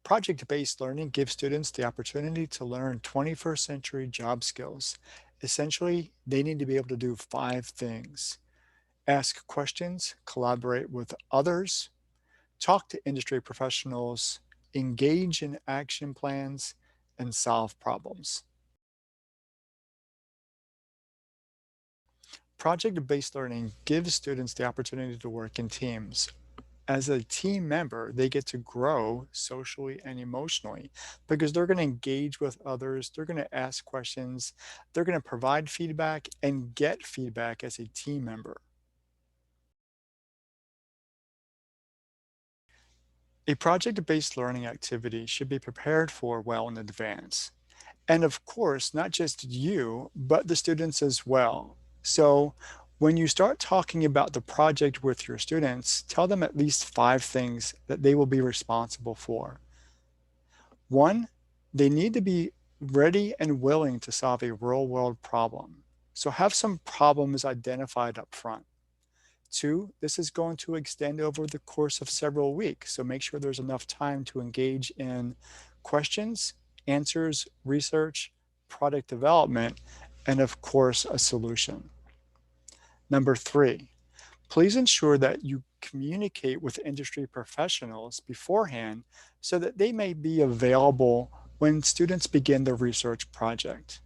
Project-based learning gives students the opportunity to learn 21st century job skills. Essentially, they need to be able to do five things: ask questions, collaborate with others, talk to industry professionals, engage in action plans, and solve problems. Project-based learning gives students the opportunity to work in teams. As a team member, they get to grow socially and emotionally because they're going to engage with others, they're going to ask questions, they're going to provide feedback and get feedback as a team member. A project-based learning activity should be prepared for well in advance. And of course, not just you, but the students as well. So when you start talking about the project with your students, tell them at least five things that they will be responsible for. One, they need to be ready and willing to solve a real world problem. So have some problems identified up front. Two, this is going to extend over the course of several weeks. So make sure there's enough time to engage in questions, answers, research, product development, and of course, a solution. Number three, please ensure that you communicate with industry professionals beforehand so that they may be available when students begin the research project.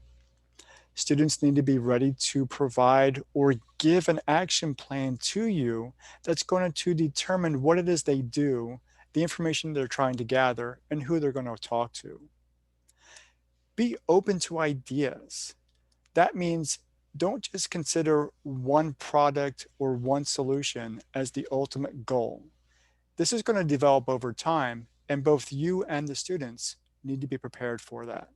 Students need to be ready to provide or give an action plan to you that's going to determine what it is they do, the information they're trying to gather, and who they're going to talk to. Be open to ideas. That means don't just consider one product or one solution as the ultimate goal. This is going to develop over time, and both you and the students need to be prepared for that.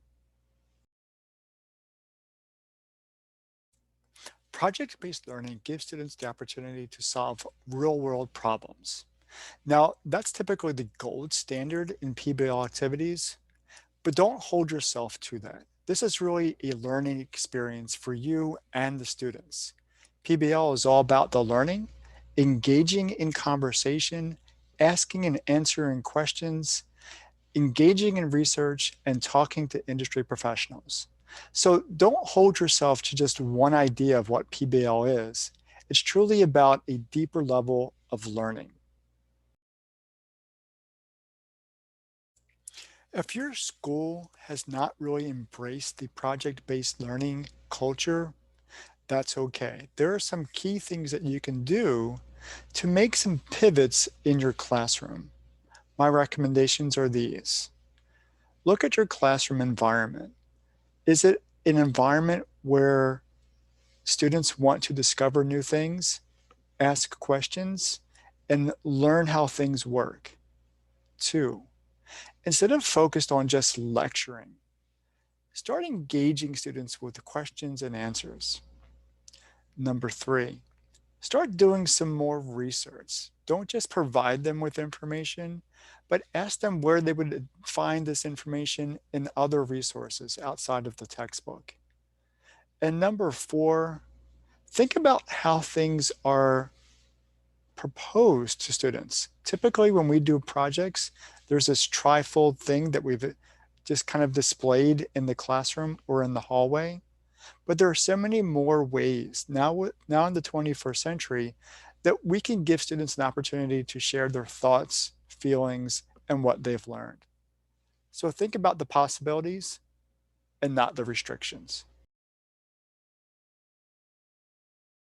Project-based learning gives students the opportunity to solve real-world problems. Now, that's typically the gold standard in PBL activities, but don't hold yourself to that. This is really a learning experience for you and the students. PBL is all about the learning, engaging in conversation, asking and answering questions, engaging in research, and talking to industry professionals. So don't hold yourself to just one idea of what PBL is. It's truly about a deeper level of learning. If your school has not really embraced the project-based learning culture, that's okay. There are some key things that you can do to make some pivots in your classroom. My recommendations are these. Look at your classroom environment. Is it an environment where students want to discover new things, ask questions, and learn how things work? Two, instead of focused on just lecturing, start engaging students with questions and answers. Number three, start doing some more research. Don't just provide them with information, but ask them where they would find this information in other resources outside of the textbook. And number four, think about how things are proposed to students. Typically, when we do projects, there's this trifold thing that we've just kind of displayed in the classroom or in the hallway. But there are so many more ways now in the 21st century that we can give students an opportunity to share their thoughts, feelings, and what they've learned. So think about the possibilities and not the restrictions.